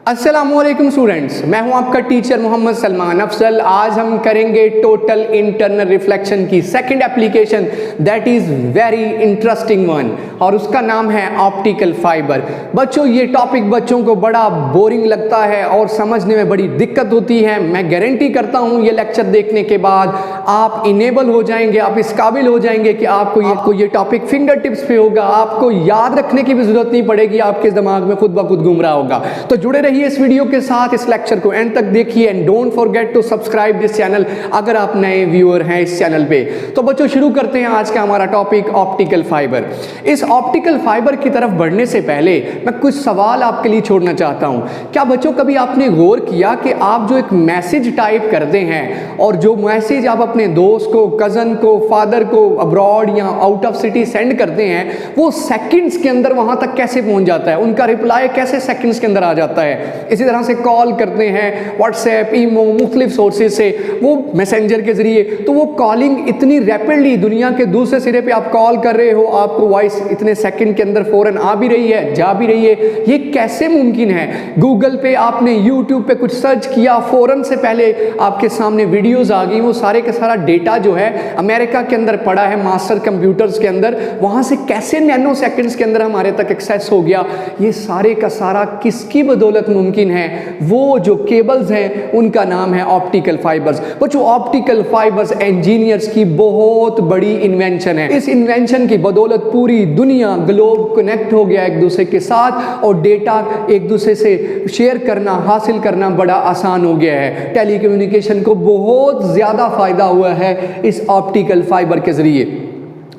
अस्सलामुअलैकुम स्टूडेंट्स, मैं हूं आपका टीचर मोहम्मद सलमान अफजल। आज हम करेंगे टोटल इंटरनल रिफ्लेक्शन की second application that is very interesting one और उसका नाम है ऑप्टिकल फाइबर। बच्चों, ये टॉपिक बच्चों को बड़ा बोरिंग लगता है और समझने में बड़ी दिक्कत होती है। मैं गारंटी करता हूं ये लेक्चर देखने के बाद आप इनेबल हो जाएंगे, आप इस काबिल हो जाएंगे कि आपको ये टॉपिक फिंगर टिप्स पे होगा, आपको याद रखने की भी जरूरत नहीं पड़ेगी, आपके दिमाग में खुद ब खुद घूम रहा होगा। तो जुड़े रहिए इस वीडियो के साथ, इस लेक्चर को एंड तक देखिए and don't forget to subscribe this channel अगर आप नए व्यूअर हैं इस चैनल पे। तो बच्चों शुरू करते हैं आज का हमारा टॉपिक ऑप्टिकल फाइबर। इस ऑप्टिकल फाइबर की तरफ बढ़ने से पहले मैं कुछ सवाल आपके लिए छोड़ना चाहता हूं। क्या बच्चों कभी आपने गौर किया कि आप जो एक मैसेज टाइप करते हैं और जो मैसेज आप अपने दोस्त को, कजन को, फादर को अब्रॉड या आउट ऑफ सिटी सेंड करते हैं वो सेकंड्स के अंदर वहां तक कैसे पहुंच जाता है, उनका रिप्लाई कैसे सेकंड्स के अंदर आ जाता है। इसी तरह से कॉल करते हैं व्हाट्सएप, ईमो, मुख्तलिफ सोर्सेज से, वो मैसेंजर के जरिए, तो वो कॉलिंग इतनी रैपिडली दुनिया के दूसरे सिरे पे आप कॉल कर रहे हो, आपको वॉइस इतने सेकंड के अंदर फौरन आ भी रही है, जा भी रही है। ये कैसे मुमकिन है? गूगल पे आपने, यूट्यूब पे कुछ सर्च किया, फौरन से पहले आपके सामने वीडियोज आ गई। वो सारे का सारा डेटा जो है अमेरिका के अंदर पड़ा है मास्टर कंप्यूटर्स के अंदर, वहां से कैसे नैनो सेकंड्स के अंदर हमारे तक एक्सेस हो गया? ये सारे का सारा किसकी बदौलत मुमकिन है? वो जो केबल्स हैं उनका नाम है ऑप्टिकल फाइबर्स। बच्चों, ऑप्टिकल फाइबर्स इंजीनियर्स की बहुत बड़ी इन्वेंशन है। इस इन्वेंशन की बदौलत पूरी दुनिया, ग्लोब कनेक्ट हो गया एक दूसरे के साथ और डेटा एक दूसरे से शेयर करना, हासिल करना बड़ा आसान हो गया है। टेलीकम्युनिकेशन को बहुत ज्यादा फायदा हुआ है इस ऑप्टिकल फाइबर के जरिए।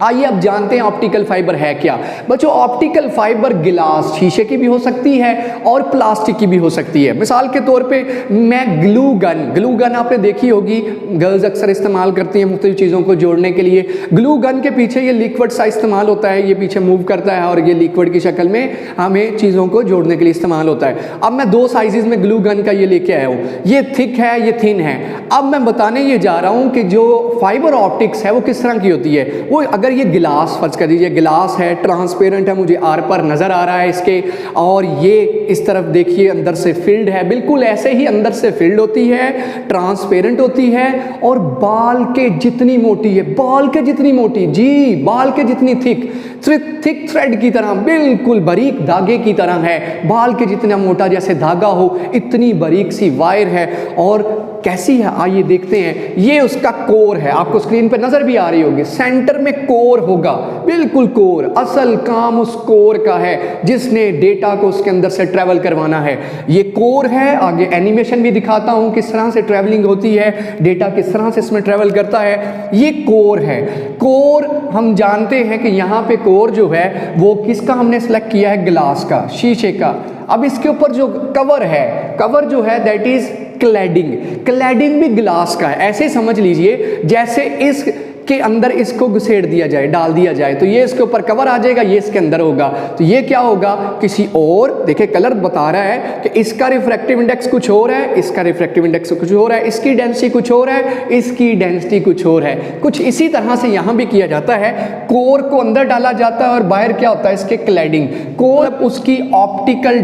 आइए अब जानते हैं ऑप्टिकल फाइबर है क्या। बच्चों, ऑप्टिकल फाइबर गिलास, शीशे की भी हो सकती है और प्लास्टिक की भी हो सकती है। मिसाल के तौर पे मैं ग्लू गन आपने देखी होगी, गर्ल्स अक्सर इस्तेमाल करती हैं मुख्तलिफ चीज़ों को जोड़ने के लिए। ग्लू गन के पीछे ये लिक्विड सा इस्तेमाल होता है, ये पीछे मूव करता है और ये लिक्विड की शक्ल में हमें चीज़ों को जोड़ने के लिए इस्तेमाल होता है। अब मैं दो साइजेज में ग्लू गन का ये लेके आया हूँ, ये थिक है, ये थिन है। अब मैं बताने ये जा रहा हूँ कि जो फाइबर ऑप्टिक्स है वो किस तरह की होती है। वो अगर ये गिलास, फर्ज कर दीजिए गिलास है, ट्रांसपेरेंट है, मुझे आर पर नजर आ रहा है इसके, और ये इस तरफ देखिए अंदर से फिल्ड है, बिल्कुल ऐसे ही अंदर से फिल्ड होती है, ट्रांसपेरेंट होती है और बाल के जितनी मोटी है, बाल के जितनी मोटी, जी बाल के जितनी थिक थ्रेड की तरह, बिल्कुल बारीक धागे की तरह है। बाल के जितना मोटा जैसे धागा हो इतनी बारीक सी वायर है। और कैसी है आइए देखते हैं। ये उसका कोर है, आपको स्क्रीन पर नजर भी आ रही होगी, सेंटर में कोर होगा, बिल्कुल कोर। असल काम उस कोर का है जिसने डेटा को उसके अंदर से ट्रेवल करवाना है। ये कोर है। आगे एनिमेशन भी दिखाता हूं किस तरह से ट्रेवलिंग होती है, डेटा किस तरह से इसमें ट्रेवल करता है। ये कोर है। कोर हम जानते हैं कि यहाँ पे कोर जो है वो किसका हमने सेलेक्ट किया है, ग्लास का, शीशे का। अब इसके ऊपर जो कवर है, कवर जो है दैट इज क्लैडिंग। क्लैडिंग भी ग्लास का है। ऐसे समझ लीजिए जैसे इस के अंदर इसको घुसेड़ दिया जाए, डाल दिया जाए, तो ये इसके ऊपर कवर आ जाएगा, ये इसके अंदर होगा। तो ये क्या होगा, किसी और, देखिए कलर बता रहा है कि इसका रिफ्रैक्टिव इंडेक्स कुछ और है, इसका रिफ्रैक्टिव इंडेक्स कुछ और है, इसकी डेंसिटी कुछ और है, इसकी डेंसिटी कुछ और है। कुछ इसी तरह से यहां भी किया जाता है। कोर को अंदर डाला जाता है और बाहर क्या होता है, इसके क्लैडिंग। कोर उसकी ऑप्टिकल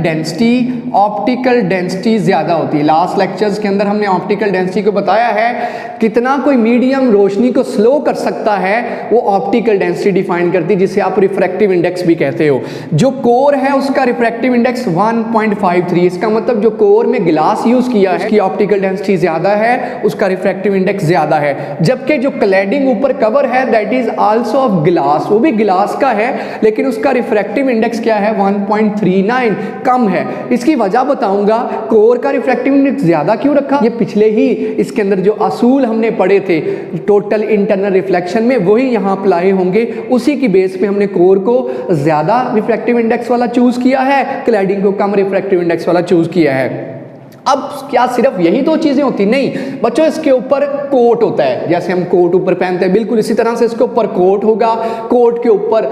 डेंसिटी ज्यादा होती है। लास्ट लेक्चर्स के अंदर हमने ऑप्टिकल डेंसिटी को बताया है, कितना कोई मीडियम रोशनी को स्लो कर सकता है वो ऑप्टिकल डेंसिटी डिफाइन करती है, जिसे आप रिफ्रैक्टिव इंडेक्स भी कहते हो। जो कोर है उसका रिफ्रैक्टिव इंडेक्स 1.53, इसका मतलब जो कोर में ग्लास यूज किया है उसकी ऑप्टिकल डेंसिटी ज्यादा है, उसका रिफ्रैक्टिव इंडेक्स ज्यादा है। जबकि जो क्लैडिंग ऊपर कवर है that is also of glass, वो भी ग्लास का है लेकिन उसका रिफ्रैक्टिव इंडेक्स क्या है, 1.39, कम है। इसकी वजह बताऊंगा। कोर का रिफ्रैक्टिव इंडेक्स ज्यादा क्यों रखा, ये पिछले ही इसके अंदर जो असूल हमने पढ़े थे टोटल इंटरनल रिफ्लेक्शन में, वही यहां अप्लाई होंगे। उसी की बेस पे हमने कोर को ज्यादा रिफ्रैक्टिव इंडेक्स वाला चूज किया है, क्लैडिंग को कम रिफ्रैक्टिव इंडेक्स वाला चूज किया है। अब क्या सिर्फ यही दो चीजें होती, नहीं बच्चों, इसके ऊपर कोट होता है। जैसे हम कोट ऊपर पहनते हैं, बिल्कुल इसी तरह से इसके ऊपर कोट होगा। कोट के ऊपर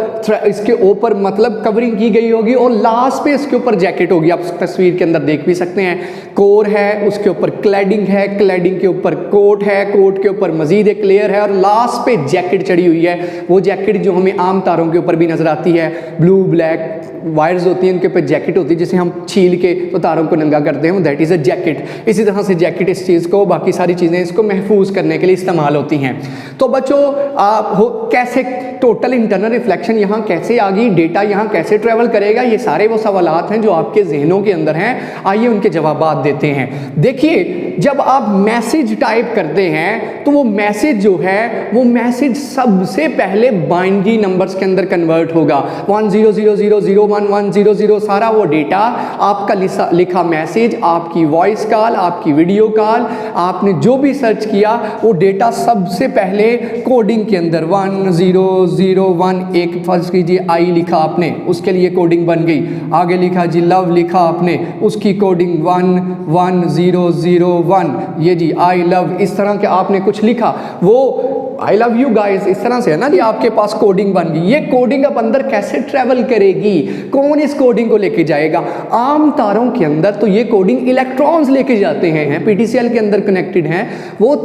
इसके ऊपर मतलब कवरिंग की गई होगी और लास्ट पे इसके ऊपर जैकेट होगी। आप तस्वीर के अंदर देख भी सकते हैं, कोर है, उसके ऊपर क्लैडिंग है, क्लैडिंग के ऊपर कोट है, कोट के ऊपर मजीद एक लेयर है और लास्ट पे जैकेट चढ़ी हुई है। वो जैकेट जो हमें आम तारों के ऊपर भी नजर आती है, ब्लू, ब्लैक, वायर्स होती हैं, उनके ऊपर जैकेट होती है, जिसे हम छील के तो तारों को नंगा करते हैं, दैट इज़ अ जैकेट। इसी तरह से जैकेट इस चीज़ को, बाकी सारी चीज़ें इसको महफूज करने के लिए इस्तेमाल होती हैं। तो बच्चों कैसे टोटल इंटरनल रिफ्लेक्शन यहाँ कैसे आ गई, डेटा यहाँ कैसे ट्रेवल करेगा, ये सारे वो सवालात हैं जो आपके जहनों के अंदर हैं। आइए उनके जवाबात देते हैं। देखिए, जब आप मैसेज टाइप करते हैं तो वो मैसेज जो है वो मैसेज सबसे पहले बाइनरी नंबर्स के अंदर कन्वर्ट होगा। 1000011000 सारा वो डेटा आपका लिखा मैसेज, आपकी वॉइस कॉल, आपकी वीडियो कॉल, आपने जो भी सर्च किया वो डेटा सबसे पहले कोडिंग के अंदर 1001 एक फर्ज कीजिए आई लिखा आपने, उसके लिए कोडिंग बन गई। आगे लिखा जी लव लिखा आपने, उसकी कोडिंग 11001, ये जी आई लव, इस तरह के आपने कुछ लिखा, वो आई लव यू गाइस, इस तरह से है ना जी, आपके पास कोडिंग बन गई। ये कोडिंग अब अंदर कैसे ट्रेवल करेगी, कौन इस कोडिंग को लेके जाएगा? आम तारों के अंदर तो ये कोडिंग इलेक्ट्रॉन्स लेके जाते हैं, पीटीसीएल के अंदर कनेक्टेड हैं वो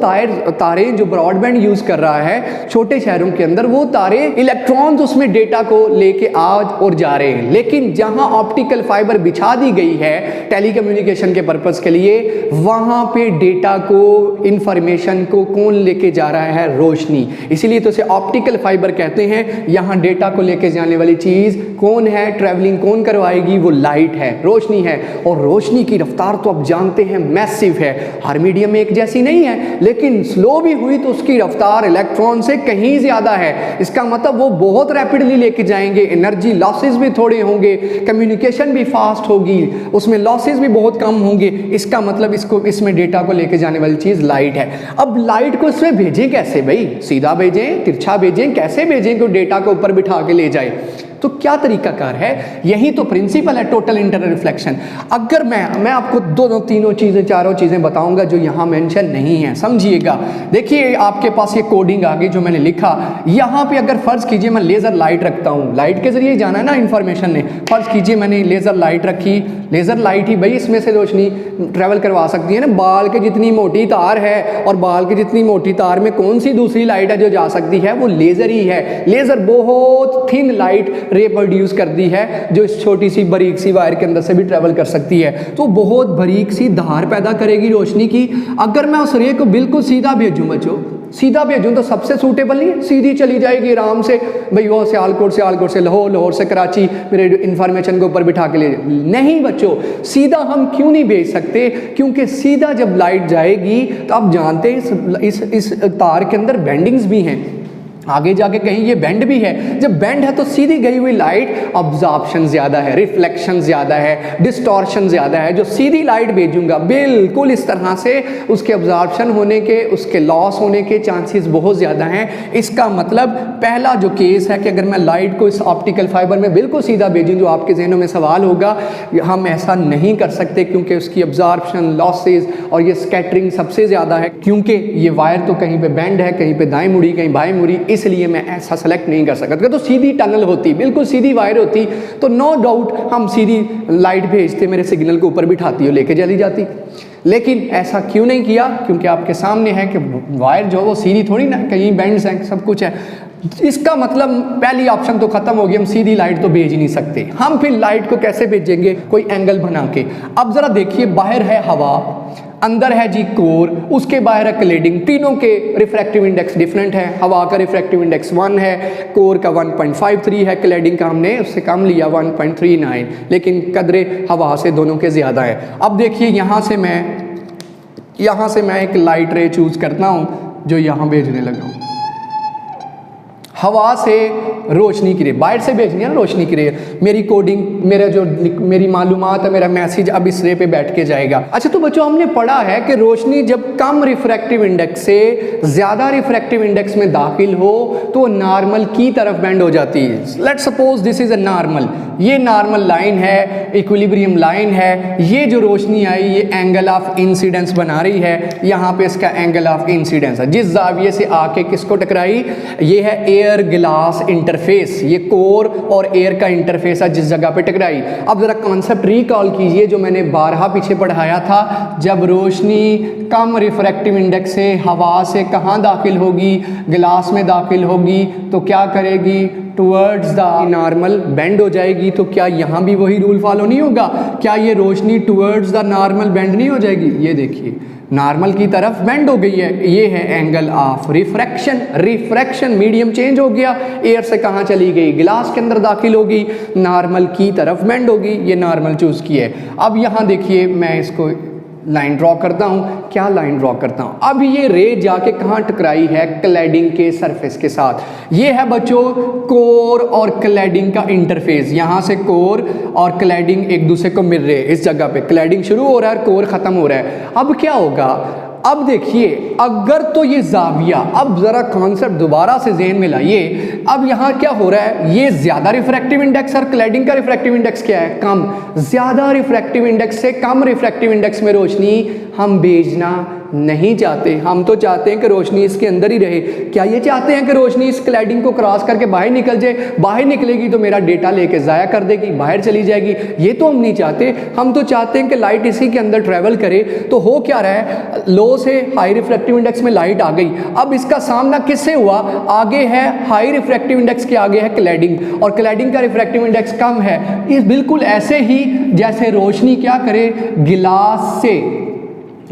तारे जो ब्रॉडबैंड यूज कर रहा है छोटे शहरों के अंदर, वो तारे इलेक्ट्रॉन्स उसमें डेटा को लेके आ और जा रहे हैं। लेकिन जहां ऑप्टिकल फाइबर बिछा दी गई है टेलीकम्युनिकेशन के पर्पस के लिए, वहां पे डेटा को, इंफॉर्मेशन को कौन लेके जा रहा है? रोशनी। इसीलिए तो इसे ऑप्टिकल फाइबर कहते हैं। यहां डेटा को लेके जाने वाली चीज कौन है, ट्रैवलिंग कौन करवाएगी? वो लाइट है, रोशनी है। और रोशनी की रफ्तार तो आप जानते हैं मैसिव है, हर मीडियम में एक जैसी नहीं है, लेकिन स्लो भी हुई तो उसकी रफ्तार इलेक्ट्रॉन से कहीं ज्यादा है। इसका मतलब वो बहुत रैपिडली लेके जाएंगे, एनर्जी लॉसेस भी थोड़े होंगे, कम्युनिकेशन भी फास्ट होगी, उसमें लॉसेस भी बहुत कम होंगे। इसका मतलब इसमें डेटा को लेके जाने वाली चीज लाइट है। अब लाइट को इसमें भेजें कैसे भाई? सीधा भेजें, तिरछा भेजें, कैसे भेजें कि डेटा को ऊपर बिठा के ले जाए? तो क्या तरीकाकार है? यही तो प्रिंसिपल है टोटल इंटरनल रिफ्लेक्शन। अगर मैं आपको दोनों तीनों चीज़ें, चारों चीज़ें बताऊंगा जो यहाँ मेंशन नहीं है, समझिएगा। देखिए, आपके पास ये कोडिंग आ गई जो मैंने लिखा। यहाँ पे अगर फर्ज कीजिए मैं लेज़र लाइट रखता हूँ, लाइट के जरिए जाना है ना इंफॉर्मेशन ने। फर्ज कीजिए मैंने लेज़र लाइट रखी, लेज़र लाइट ही भाई इसमें से रोशनी ट्रेवल करवा सकती है ना। बाल के जितनी मोटी तार है और बाल की जितनी मोटी तार में कौन सी दूसरी लाइट है जो जा सकती है? वो लेज़र ही है। लेज़र बहुत थिन लाइट रे प्रोड्यूस करती है जो इस छोटी सी बारीक सी वायर के अंदर से भी ट्रेवल कर सकती है, तो बहुत बारीक सी धार पैदा करेगी रोशनी की। अगर मैं उस रे को बिल्कुल सीधा भेजूं बच्चों, सीधा भेजूं तो सबसे सूटेबल नहीं है, सीधी चली जाएगी आराम से भाई, वो सियालकोट से लाहौर, लाहौर से कराची, मेरे इन्फॉर्मेशन को ऊपर बिठा के ले। नहीं बच्चों, सीधा हम क्यों नहीं भेज सकते? क्योंकि सीधा जब लाइट जाएगी तो आप जानते हैं इस तार के अंदर बेंडिंग्स भी हैं, आगे जाके कहीं ये बेंड भी है। जब बेंड है तो सीधी गई हुई लाइट अब्जॉर्प्शन ज़्यादा है, रिफ्लेक्शन ज़्यादा है, डिस्टॉर्शन ज़्यादा है। जो सीधी लाइट भेजूंगा बिल्कुल इस तरह से उसके अब्जॉर्प्शन होने के, उसके लॉस होने के चांसेस बहुत ज़्यादा हैं। इसका मतलब पहला जो केस है कि अगर मैं लाइट को इस ऑप्टिकल फाइबर में बिल्कुल सीधा भेजूँ, जो आपके जहनों में सवाल होगा, हम ऐसा नहीं कर सकते क्योंकि उसकी अब्जॉर्प्शन, लॉसेज और ये स्कैटरिंग सबसे ज़्यादा है, क्योंकि ये वायर तो कहीं पर बेंड है, कहीं पर दाएँ मुड़ी, कहीं बाएँ मुड़ी, इसलिए मैं ऐसा सेलेक्ट नहीं कर सकता। तो सीधी टनल होती, बिल्कुल सीधी वायर होती तो नो डाउट हम सीधी लाइट भेजते, मेरे सिग्नल को ऊपर बिठाती और लेके चली जाती। लेकिन ऐसा क्यों नहीं किया? क्योंकि आपके सामने है कि वायर जो वो सीधी थोड़ी ना, कहीं बेंड्स हैं, सब कुछ है। इसका मतलब पहली ऑप्शन तो खत्म हो गई, हम सीधी लाइट तो भेज ही नहीं सकते। हम फिर लाइट को कैसे भेजेंगे? कोई एंगल बना के। अब जरा देखिए, बाहर है हवा, अंदर है जी कोर, उसके बाहर है क्लेडिंग। तीनों के रिफ्रैक्टिव इंडेक्स डिफरेंट है। हवा का रिफ्रैक्टिव इंडेक्स 1 है, कोर का 1.53 है, क्लेडिंग का हमने उससे कम लिया 1.39, लेकिन कदरे हवा से दोनों के ज़्यादा है। अब देखिए, यहाँ से मैं एक लाइट रे चूज़ करता हूँ जो यहाँ भेजने लगा हूँ। हवा से रोशनी की रे, बाहर से भेजनी है ना रोशनी की रे। मेरी कोडिंग, मेरी मालूमात है, मेरा मैसेज अब इस रे पे बैठ के जाएगा। अच्छा, तो बच्चों हमने पढ़ा है कि रोशनी जब कम रिफ्रैक्टिव इंडेक्स से ज़्यादा रिफ्रैक्टिव इंडेक्स में दाखिल हो तो नॉर्मल की तरफ बेंड हो जाती है। Let's suppose this is a normal, ये नॉर्मल लाइन है, इक्विलिब्रियम लाइन है। ये जो रोशनी आई ये एंगल ऑफ इंसिडेंस बना रही है, यहाँ पे इसका एंगल ऑफ इंसिडेंस है। जिस जाविये से आके किसको टकराई? ये है एयर ग्लास इंटरफेस, ये कोर और एयर का इंटरफेस है जिस जगह पे टकराई। अब जरा कॉन्सेप्ट रिकॉल कीजिए जो मैंने बारहा पीछे पढ़ाया था। जब रोशनी कम रिफ्रैक्टिव इंडेक्स से हवा से कहाँ दाखिल होगी? ग्लास में दाखिल होगी, तो क्या करेगी? टुवर्ड्स द नॉर्मल बेंड हो जाएगी, तो क्या यहाँ भी वही रूल फॉलो नहीं होगा? क्या ये रोशनी टुवर्ड्स द नॉर्मल बेंड नहीं हो जाएगी? ये देखिए नॉर्मल की तरफ बेंड हो गई है, ये है angle of refraction. Refraction medium change हो गया, एयर से कहाँ चली गई, गिलास के अंदर दाखिल होगी, नॉर्मल की तरफ बेंड होगी, ये नॉर्मल चूज की है। अब यहाँ देखिए मैं इसको लाइन ड्रॉ करता हूँ। क्या लाइन ड्रॉ करता हूँ? अब ये रे जाके कहाँ टकराई है? क्लैडिंग के सरफेस के साथ। ये है बच्चों कोर और क्लैडिंग का इंटरफेस। यहाँ से कोर और क्लैडिंग एक दूसरे को मिल रहे हैं, इस जगह पे क्लैडिंग शुरू हो रहा है और कोर खत्म हो रहा है। अब क्या होगा? अब देखिए अगर तो ये जाविया, अब जरा कॉन्सेप्ट दोबारा से ज़हन में लाइए। अब यहाँ क्या हो रहा है? ये ज्यादा रिफ्रैक्टिव इंडेक्स और क्लैडिंग का रिफ्रैक्टिव इंडेक्स क्या है? कम। ज्यादा रिफ्रैक्टिव इंडेक्स से कम रिफ्रैक्टिव इंडेक्स में रोशनी हम भेजना नहीं चाहते। हम तो चाहते हैं कि रोशनी इसके अंदर ही रहे। क्या ये चाहते हैं कि रोशनी इस क्लैडिंग को क्रॉस करके बाहर निकल जाए? बाहर निकलेगी तो मेरा डेटा लेके ज़ाया कर देगी, बाहर चली जाएगी। ये तो हम नहीं चाहते। हम तो चाहते हैं कि लाइट इसी के अंदर ट्रैवल करे। तो हो क्या रहा है? लो से हाई रिफ्रैक्टिव इंडेक्स में लाइट आ गई। अब इसका सामना किससे हुआ? आगे है हाई रिफ्रैक्टिव इंडेक्स के आगे है क्लैडिंग, और क्लैडिंग का रिफ्रैक्टिव इंडेक्स कम है। इस बिल्कुल ऐसे ही जैसे रोशनी क्या करे,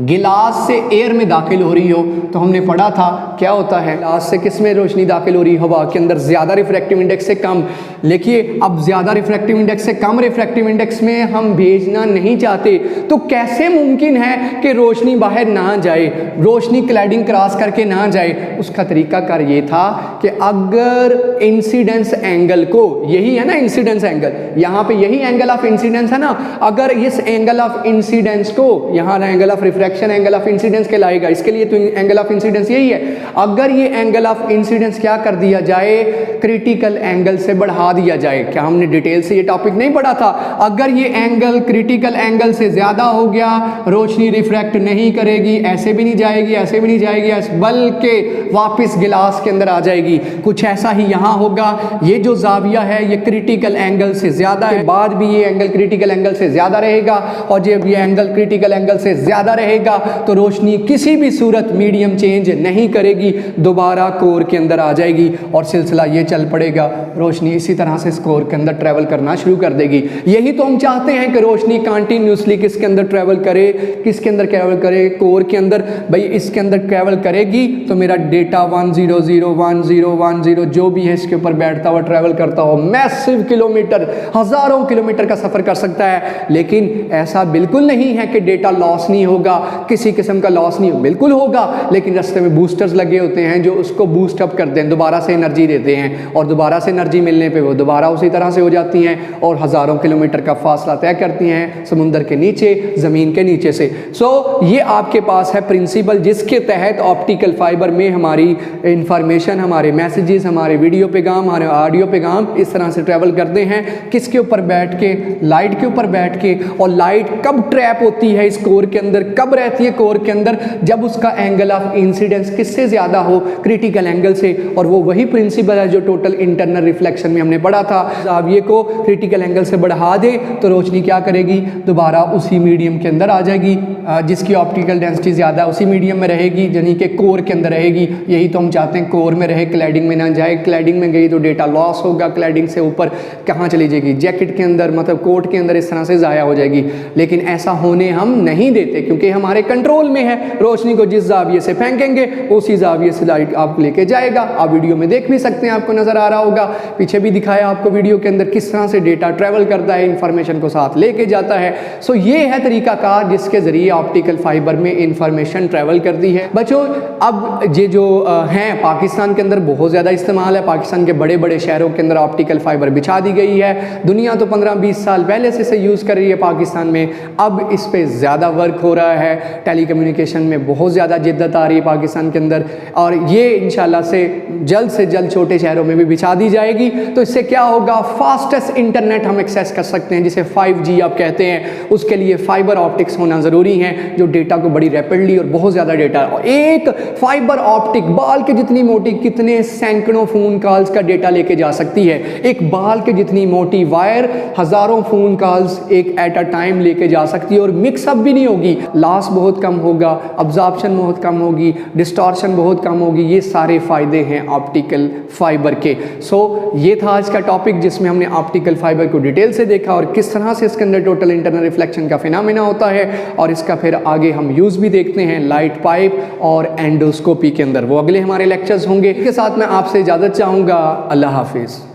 गिलास से एयर में दाखिल हो रही हो। तो हमने पढ़ा था क्या होता है, गिलास से किस में रोशनी दाखिल हो रही है? हवा के अंदर, ज़्यादा रिफ्रैक्टिव इंडेक्स से कम। देखिए अब ज़्यादा रिफ्रैक्टिव इंडेक्स से कम रिफ्रैक्टिव इंडेक्स में हम भेजना नहीं चाहते। तो कैसे मुमकिन है कि रोशनी बाहर ना जाए, रोशनी क्लैडिंग क्रॉस करके ना जाए? उसका तरीकाकार ये था कि अगर इंसिडेंस एंगल को, यही है ना इंसिडेंस एंगल, यहाँ पे यही एंगल ऑफ इंसिडेंस है ना, अगर इस एंगल ऑफ इंसिडेंस को, यहाँ angle of refraction angle of incidence कहलाएगा, इसके लिए तो एंगल ऑफ इंसिडेंस यही है। अगर ये एंगल ऑफ इंसिडेंस क्या कर दिया जाए, क्रिटिकल एंगल से बढ़ा दिया जाए। क्या हमने डिटेल से ये टॉपिक नहीं पढ़ा था? अगर ये एंगल क्रिटिकल एंगल से ज्यादा हो गया, रोशनी रिफ्रैक्ट नहीं करेगी, ऐसे भी नहीं जाएगी, ऐसे भी नहीं जाएगी, बल्कि वापस गिलास के अंदर आ जाएगी। कुछ ऐसा ही यहाँ होगा। ये जो जाविया है ये क्रिटिकल एंगल से ज्यादा है, बाद भी ये एंगल क्रिटिकल एंगल से ज्यादा रहेगा, और जब ये एंगल क्रिटिकल एंगल से ज्यादा रहेगा तो रोशनी किसी भी सूरत मीडियम चेंज नहीं करेगी, दोबारा कोर के अंदर आ जाएगी और सिलसिला ये चल पड़ेगा। रोशनी इसी तरह से कोर के अंदर ट्रैवल करना शुरू कर देगी। यही तो हम चाहते हैं कि रोशनी कंटिन्यूसली किसके अंदर ट्रैवल करे, किसके अंदर ट्रैवल करे, कोर के अंदर। भाई इसके अंदर ट्रैवल करेगी तो मेरा डेटा 1001010 जो भी है इसके ऊपर बैठता हुआ ट्रैवल करता हो, मैसिव किलोमीटर, हजारों किलोमीटर का सफर कर सकता है। लेकिन ऐसा बिल्कुल नहीं है कि डेटा लॉस नहीं होगा, किसी किस्म का लॉस नहीं, बिल्कुल होगा। लेकिन रास्ते में बूस्टर्स लगे होते हैं जो उसको बूस्ट अप करते हैं, दोबारा से एनर्जी देते हैं, और दोबारा से एनर्जी मिलने पे वो दोबारा उसी तरह से हो जाती हैं और हज़ारों किलोमीटर का फासला तय करती हैं समुंदर के नीचे, ज़मीन के नीचे से। ये आपके पास है प्रिंसिपल जिसके तहत ऑप्टिकल फाइबर में हमारी इंफॉर्मेशन, हमारे मैसेजेस, हमारे वीडियो पैगाम, हमारे ऑडियो पैगाम इस तरह से ट्रैवल करते हैं। किसके ऊपर बैठ के? लाइट के ऊपर बैठ के। और लाइट कब ट्रैप होती है इस कोर के अंदर, कब रहती है कोर के अंदर? जब उसका एंगल ऑफ इंसिडेंस किससे ज्यादा हो, क्रिटिकल एंगल से। और वो वही प्रिंसिपल है जो टोटल इंटरनल रिफ्लेक्शन में हमने पढ़ा था। जाविये को क्रिटिकल एंगल से बढ़ा दे तो रोशनी क्या करेगी, दोबारा उसी मीडियम के अंदर आ जाएगी जिसकी ऑप्टिकल डेंसिटी ज्यादा है, उसी मीडियम में रहेगी, यानी कि कोर के अंदर रहेगी। यही तो हम चाहते हैं, कोर में रहे, क्लैडिंग में ना जाए। क्लैडिंग में गई तो डेटा लॉस होगा, क्लैडिंग से ऊपर कहाँ चली जाएगी, जैकेट के अंदर, मतलब कोट के अंदर, इस तरह से ज़ाया हो जाएगी। लेकिन ऐसा होने हम नहीं देते क्योंकि हमारे कंट्रोल में है। रोशनी को जिस जाविये से फेंकेंगे उसी जाविये से लाइट आपको लेके जाएगा। आप वीडियो में देख भी सकते हैं, आपको नजर आ रहा होगा, पीछे भी दिखाया आपको वीडियो के अंदर किस तरह से डेटा ट्रेवल करता है, इंफॉर्मेशन को साथ लेके जाता है। ये है तरीकाकार जिसके जरिए ऑप्टिकल फाइबर में इंफॉर्मेशन ट्रेवल करती है। बच्चों अब ये जो हैं पाकिस्तान के अंदर बहुत ज़्यादा इस्तेमाल है। पाकिस्तान के बड़े बड़े शहरों के अंदर ऑप्टिकल फाइबर बिछा दी गई है। दुनिया तो 15-20 साल पहले से इसे यूज़ कर रही है पाकिस्तान में। अब इस पर ज़्यादा वर्क हो रहा है, टेलीकम्युनिकेशन में बहुत ज़्यादा जिद्दत आ रही है पाकिस्तान के अंदर, और ये इंशाल्लाह से जल्द छोटे शहरों में भी बिछा दी जाएगी। तो इससे क्या होगा, फास्टेस्ट इंटरनेट हम एक्सेस कर सकते हैं, जिसे 5G आप कहते हैं। उसके लिए फाइबर ऑप्टिक्स होना ज़रूरी है जो डेटा को बड़ी रैपिडली और बहुत ज़्यादा डेटा, एक फाइबर ऑप्टिक बाल के जितनी मोटी कितने सैकड़ों फ़ोन कॉल्स का डेटा लेके जा सकती है। एक बाल के जितनी मोटी वायर हज़ारों फ़ोन कॉल्स एक एट अ टाइम लेके जा सकती है और मिक्सअप भी नहीं होगी। लास्ट लॉस बहुत कम होगा, अब्जॉर्प्शन बहुत कम होगी, डिस्टॉर्शन बहुत कम होगी। ये सारे फ़ायदे हैं ऑप्टिकल फाइबर के। सो ये था आज का टॉपिक जिसमें हमने ऑप्टिकल फाइबर को डिटेल से देखा और किस तरह से इसके अंदर टोटल इंटरनल रिफ्लेक्शन का फिनोमेना होता है, और इसका फिर आगे हम यूज़ भी देखते हैं लाइट पाइप और एंडोस्कोपी के अंदर। वो अगले हमारे लेक्चर्स होंगे। इसके साथ मैं आपसे इजाज़त चाहूँगा। अल्लाह हाफिज़।